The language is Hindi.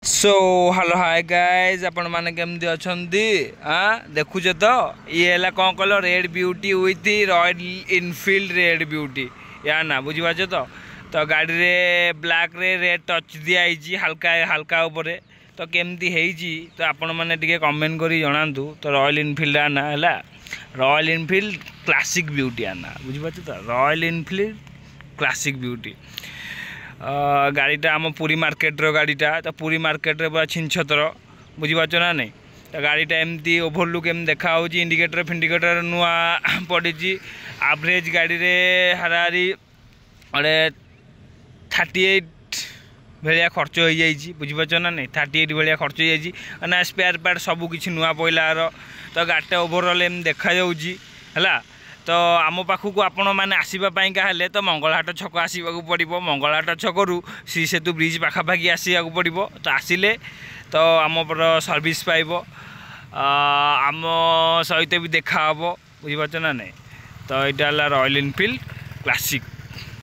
सो हेलो हाय गाइज आपण माने केमती अछंती देखुछ तो ये है कौन कल red beauty with royal Enfield red beauty या ना बुझी पाच तो गाड़ी रे ब्लैक रे रेड टच दिखाई हल्का हल्का ऊपर तो केमती है तो आपण मैंने टे कमेंट करी जनातु तो रॉयल इनफील्ड आना है रॉयल इनफील्ड क्लासिक ब्यूटी आना बुझी पाच तो रॉयल इनफील्ड क्लासिक ब्यूटी गाड़ीटा आम पुरी मार्केट रो गाड़ीटा तो पुरी मार्केट रे पूरा छिनछतर बुझीपार ना नहीं तो गाड़ीटा एमती ओभरलुक एम देखा इंडिकेटर फिंडिकेटर नुआ पड़ी एवरेज गाड़ी रे हाराहारी अरे 38 भाया खर्च हो जाइए बुझीपार ना नहीं 38 भाया खर्च हो जाए स्पेयर पार्ट सबकि नुआ पड़ार तो गाड़ीटा ओभरअल एम देखा है तो आम पाखक आपण मैंने आसवापाइंका हेले तो मंगलहाट छक आसवाक पड़ो मंगलहाट छकू श्री सेतु ब्रिज पाखापाखि आसवाक पड़ो तो आसिले तो आम सर्विस पाइब आम सहित भी देखा बुझीपार ना नहीं तो यहाँ रॉयल इनफील्ड क्लासिक।